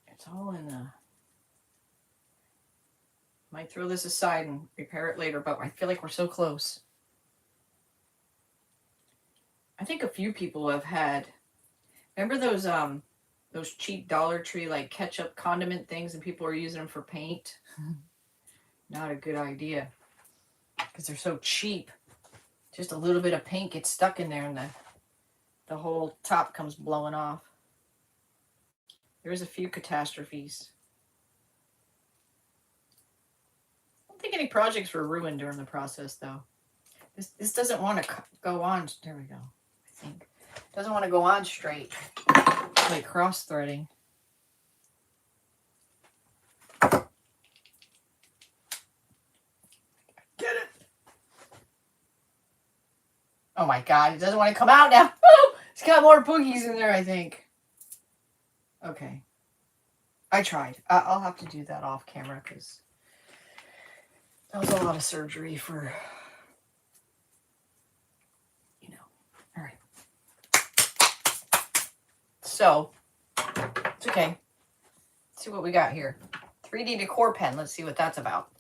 It's all in the... Might throw this aside and repair it later, but I feel like we're so close. I think a few people have had... Remember those cheap Dollar Tree like ketchup condiment things and people are using them for paint? Not a good idea. Because they're so cheap. Just a little bit of paint gets stuck in there and the whole top comes blowing off. There's a few catastrophes. I don't think any projects were ruined during the process though. This doesn't want to go on. There we go. I think. It doesn't want to go on straight. like cross threading. Get it. Oh my God, it doesn't want to come out now. It's got more boogies in there, I think. Okay. I tried. I'll have to do that off camera because that was a lot of surgery for, you know. All right. So, it's okay. Let's see what we got here. 3D decor pen. Let's see what that's about.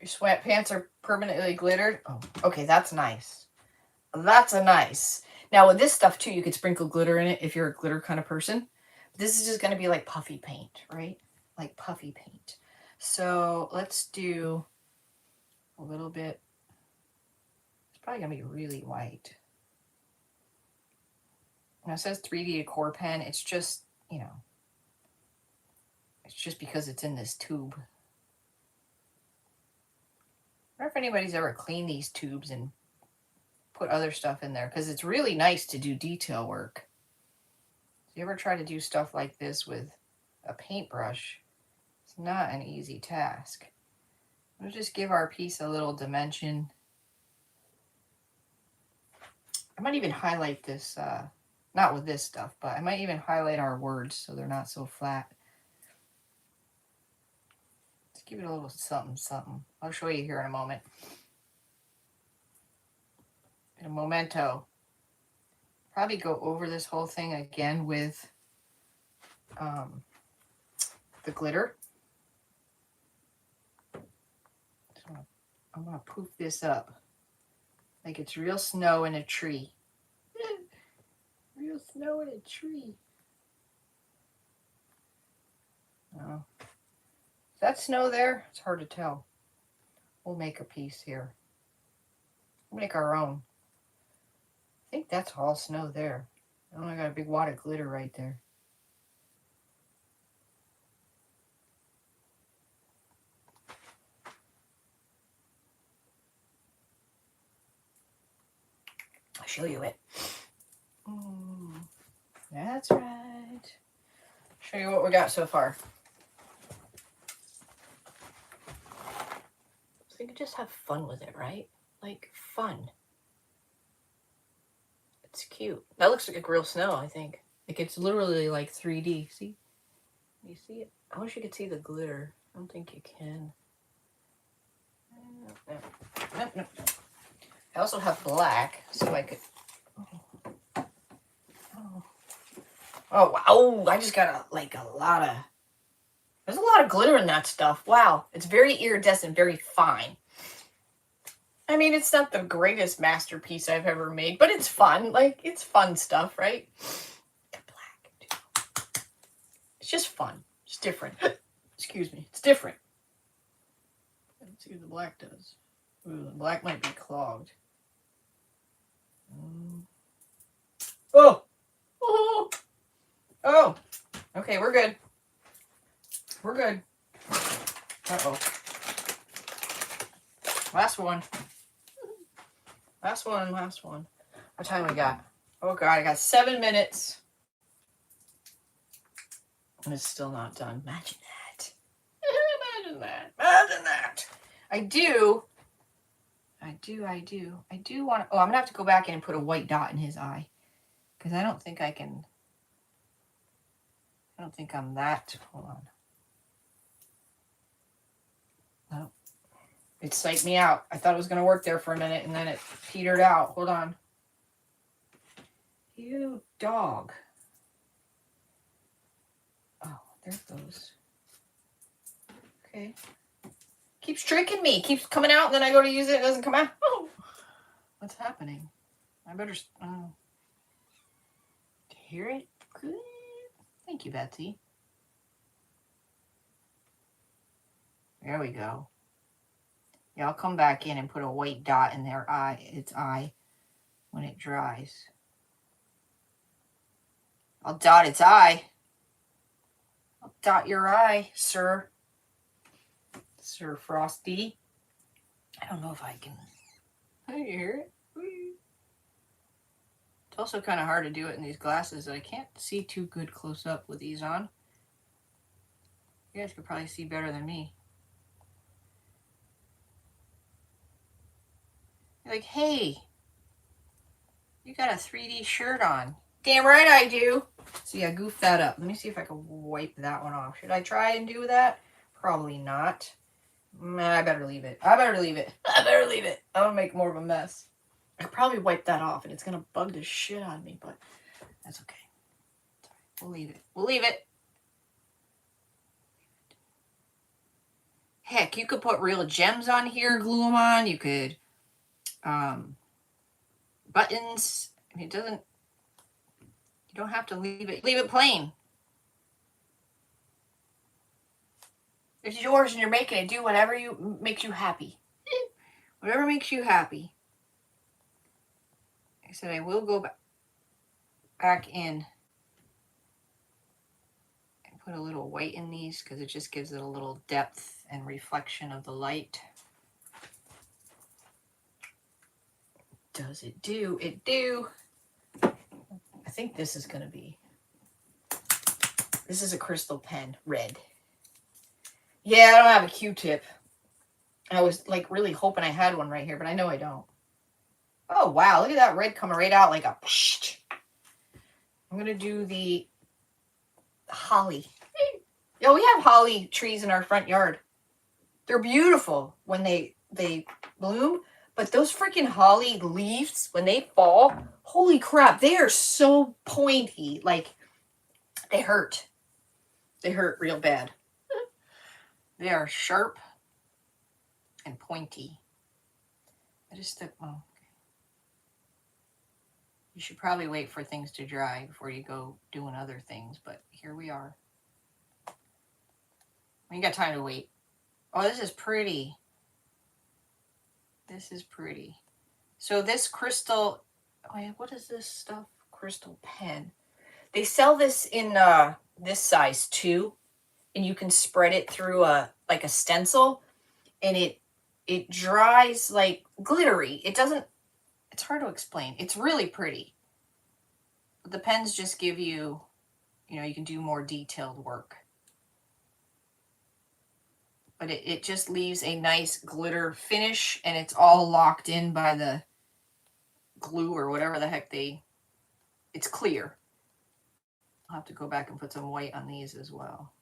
Your sweatpants are permanently glittered. Oh, okay, that's nice. That's a nice. Now with this stuff too, you could sprinkle glitter in it if you're a glitter kind of person. This is just going to be like puffy paint, right? Like puffy paint. So let's do a little bit. It's probably going to be really white. Now it says 3D decor pen. It's just, you know, it's just because it's in this tube. I wonder if anybody's ever cleaned these tubes and put other stuff in there, because it's really nice to do detail work. If you ever try to do stuff like this with a paintbrush, it's not an easy task. We'll just give our piece a little dimension. I might even highlight this, not with this stuff, but I might even highlight our words so they're not so flat. Let's give it a little something, something. I'll show you here in a moment. In a momento. Probably go over this whole thing again with the glitter. So I'm going to poof this up like it's real snow in a tree. Real snow in a tree. Oh. Is that snow there? It's hard to tell. We'll make a piece here. We'll make our own. I think that's all snow there. Oh, I got a big wad of glitter right there. I'll show you it. That's right. Show you what we got so far. So you can just have fun with it, right? Like fun. It's cute. That looks like real snow, I think. Like it's literally like 3D. See? You see it? I wish you could see the glitter. I don't think you can. No. I also have black, so I could. Oh wow! Oh, I just got a lot of. There's a lot of glitter in that stuff. Wow, it's very iridescent, very fine. I mean, it's not the greatest masterpiece I've ever made, but it's fun. Like, it's fun stuff, right? Black. It's just fun. It's different. Excuse me. It's different. Let's see what the black does. Ooh, the black might be clogged. Oh! Oh! Oh! Okay, we're good. We're good. Uh-oh. Last one. Last one. What time we got? Oh God, I got 7 minutes. And it's still not done. Imagine that. Imagine that. I do want to, oh, I'm going to have to go back in and put a white dot in his eye. Because I don't think I can, I don't think I'm that, hold on. No. It psyched me out. I thought it was going to work there for a minute, and then it petered out. Hold on. You dog. Oh, there it goes. Okay. Keeps tricking me. Keeps coming out, and then I go to use it, it doesn't come out. Oh, what's happening? I better... Oh. Do you hear it? Good. Thank you, Betsy. There we go. Yeah, I'll come back in and put a white dot in their eye, its eye, when it dries. I'll dot its eye. I'll dot your eye, sir. Sir Frosty. I don't know if I can. Oh, you hear it? It's also kind of hard to do it in these glasses that I can't see too good close up with these on. You guys could probably see better than me. You're like, hey, you got a 3D shirt on. Damn right I do. See, I goofed that up. Let me see if I can wipe that one off. Should I try and do that? Probably not. I better leave it. I better leave it. I better leave it. I'm gonna make more of a mess. I could probably wipe that off and it's gonna bug the shit out of me, but that's okay. We'll leave it. We'll leave it. Heck, you could put real gems on here, glue them on. You could, buttons. I mean, it doesn't, you don't have to leave it plain. It's yours and you're making it. Do whatever makes you happy. Whatever makes you happy. I said I will go back in and put a little white in these because it just gives it a little depth and reflection of the light. Does it do? It do. I think this is going to be, this is a crystal pen, red. Yeah, I don't have a Q-tip. I was like really hoping I had one right here, but I know I don't. Oh, wow. Look at that red coming right out like a... I'm going to do the holly. Yeah, we have holly trees in our front yard. They're beautiful when they bloom, but those freaking holly leaves, when they fall, holy crap, they are so pointy. Like, they hurt. They hurt real bad. They are sharp and pointy. I just took, oh, okay. You should probably wait for things to dry before you go doing other things, but here we are. We ain't got time to wait. Oh, this is pretty. This is pretty. So this crystal, oh yeah, what is this stuff? Crystal pen. They sell this in this size too, and you can spread it through like a stencil, and it dries like glittery. It doesn't, it's hard to explain. It's really pretty. But the pens just give you, you know, you can do more detailed work. But it just leaves a nice glitter finish, and it's all locked in by the glue or whatever the heck it's clear. I'll have to go back and put some white on these as well.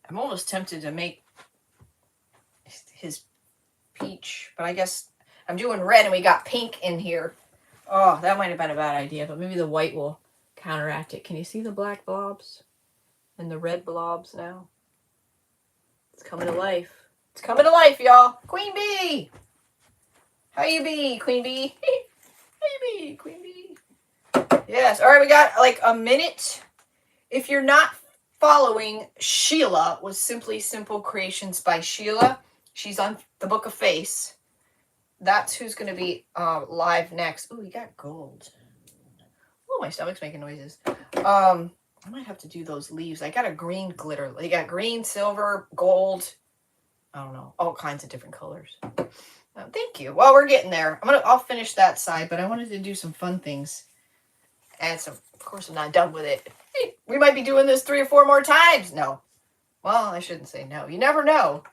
I'm almost tempted to make his peach, but I guess I'm doing red and we got pink in here. Oh, that might have been a bad idea, but maybe the white will counteract it. Can you see the black blobs and the red blobs now? It's coming to life. It's coming to life, y'all. Queen Bee! How you be, Queen Bee? How you be, Queen Bee? Yes. All right, we got like a minute. If you're not following Sheila with Simply Simple Creations by Sheila, she's on the Book of Face. That's who's going to be live next. Oh, we got gold. Oh, my stomach's making noises. I might have to do those leaves. I got a green glitter. They got green, silver, gold. I don't know. All kinds of different colors. Thank you. Well, we're getting there. I'll finish that side, but I wanted to do some fun things. And some, of course, I'm not done with it. Hey, we might be doing this 3 or 4 more times. No. Well, I shouldn't say no. You never know.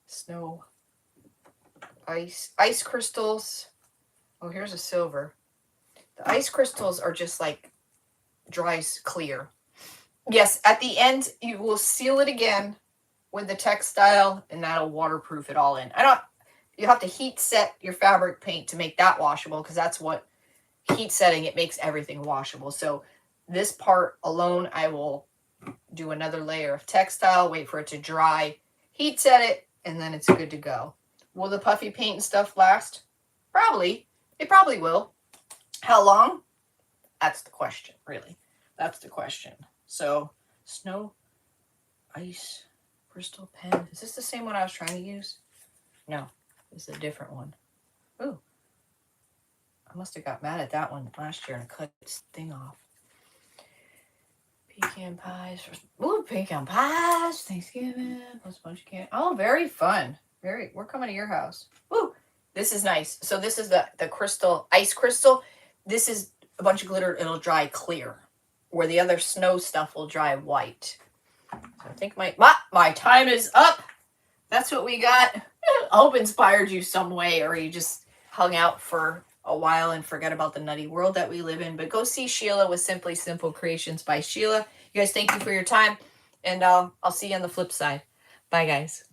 Snow. Ice crystals. Oh, here's a silver. The ice crystals are just like dries clear. Yes, at the end, you will seal it again with the textile, and that'll waterproof it all in. You have to heat set your fabric paint to make that washable, because that's what heat setting, it makes everything washable. So this part alone, I will do another layer of textile, wait for it to dry, heat set it, and then it's good to go. Will the puffy paint and stuff last? Probably. It probably will. How long? That's the question, really. That's the question. So, snow, ice, crystal pen. Is this the same one I was trying to use? No, this is a different one. Ooh. I must have got mad at that one last year and cut this thing off. Pecan pies. Ooh, pecan pies. Thanksgiving. Plus a bunch of candy. Oh, very fun. We're coming to your house. Ooh. This is nice. So this is the crystal, ice crystal. This is a bunch of glitter. It'll dry clear, where the other snow stuff will dry white. So I think my time is up. That's what we got. I hope inspired you some way, or you just hung out for a while and forget about the nutty world that we live in. But go see Sheila with Simply Simple Creations by Sheila. You guys, thank you for your time, and I'll see you on the flip side. Bye, guys.